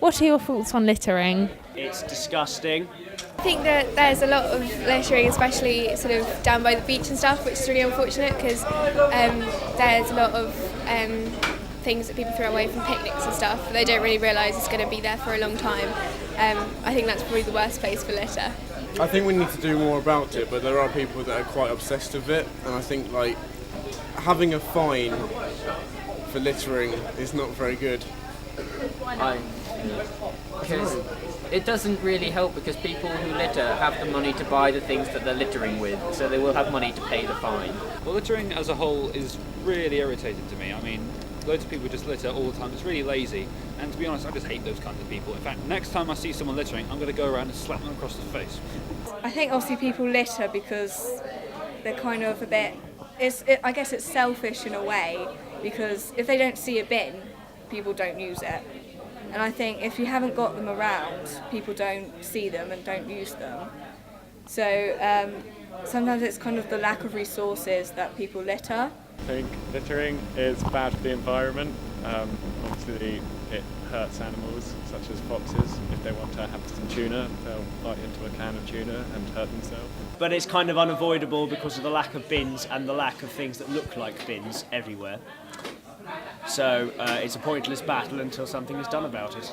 What are your thoughts on littering? It's disgusting. I think that there's a lot of littering, especially sort of down by the beach and stuff, which is really unfortunate because there's a lot of things that people throw away from picnics and stuff that they don't really realise is going to be there for a long time. I think that's probably the worst place for litter. I think we need to do more about it, but there are people that are quite obsessed with it, and I think like having a fine for littering is not very good. Because it doesn't really help because people who litter have the money to buy the things that they're littering with, so they will have money to pay the fine. Well, littering as a whole is really irritating to me. I mean, loads of people just litter all the time. It's really lazy, and to be honest, I just hate those kinds of people. In fact, next time I see someone littering, I'm going to go around and slap them across the face. I think obviously people litter because they're kind of a bit... I guess it's selfish in a way, because if they don't see a bin, people don't use it. And I think if you haven't got them around, people don't see them and don't use them. So sometimes it's kind of the lack of resources that people litter. I think littering is bad for the environment. Obviously it hurts animals such as foxes. If they want to have some tuna, they'll bite into a can of tuna and hurt themselves. But it's kind of unavoidable because of the lack of bins and the lack of things that look like bins everywhere. So it's a pointless battle until something is done about it.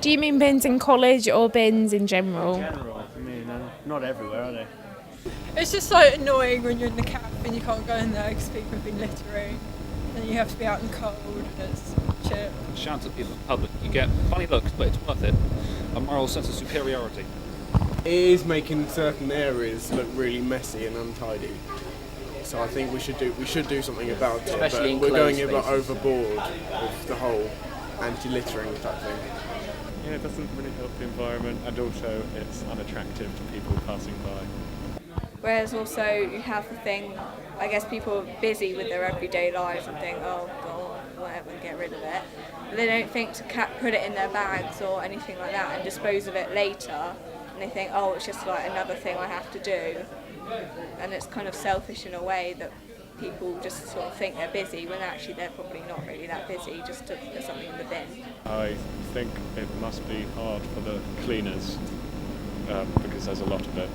Do you mean bins in college or bins in general? In general, I mean, not everywhere, are they? It's just so annoying when you're in the cafe and you can't go in there because people have been littering and you have to be out in the cold and it's shit. Shout at people in public. You get funny looks, but it's worth it. A moral sense of superiority. It is making certain areas look really messy and untidy. So I think we should do something about it. Especially but in we're going a closed bit spaces. overboard with the whole anti-littering type thing. Yeah, it doesn't really help the environment, and also it's unattractive to people passing by. Whereas also you have the thing, I guess people are busy with their everyday lives and think, oh god, whatever, get rid of it. But they don't think to put it in their bags or anything like that and dispose of it later. And they think, oh, it's just like another thing I have to do. And it's kind of selfish in a way that people just sort of think they're busy when actually they're probably not really that busy, just to put something in the bin. I think it must be hard for the cleaners because there's a lot of it.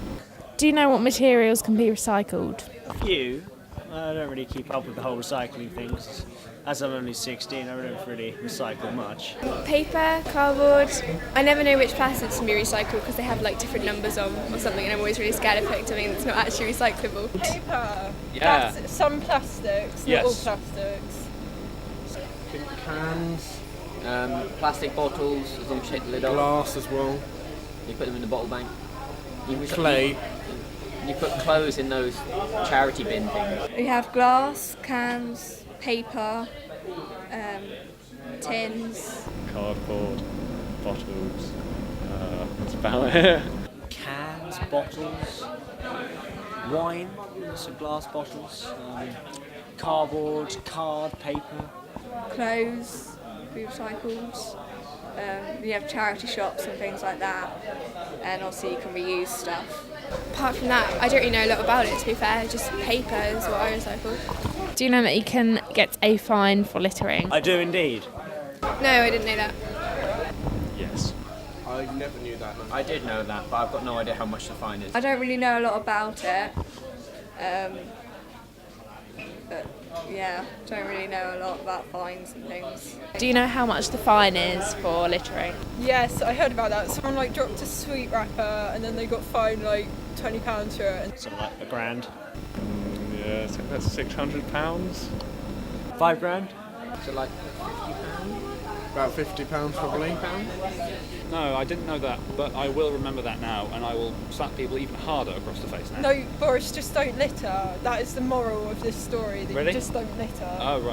Do you know what materials can be recycled? A few. I don't really keep up with the whole recycling things. As I'm only 16, I don't really recycle much. Paper, cardboard. I never know which plastics can be recycled because they have like different numbers on or something, and I'm always really scared of putting something that's not actually recyclable. Paper. Yeah. That's some plastics, Yes. not all plastics. Cans, Plastic bottles, as long as you take the lid off. glass as well, You put them in the bottle bank. clay. You put clothes in those charity bin things. We have glass, cans, paper, tins. Cardboard, bottles, that's about it. Cans, bottles, wine, so glass bottles, cardboard, paper. Clothes, we recycled. We have charity shops and things like that, and also you can reuse stuff. Apart from that, I don't really know a lot about it, to be fair. Just paper is what I recycle. Do you know that you can get a fine for littering? I do indeed. No, I didn't know that. Yes. I never knew that. I did know that, but I've got no idea how much the fine is. I don't really know a lot about it, but yeah, don't really know a lot about fines and things. Do you know how much the fine is for littering? Yes, I heard about that. Someone like dropped a sweet wrapper and then they got fined like £20 for it. Something like £1,000. Yeah, so that's £600. £5,000? So like About £50 probably. No, I didn't know that, but I will remember that now, and I will slap people even harder across the face now. No, Boris, just don't litter. That is the moral of this story, that Really? you just don't litter. Oh, right.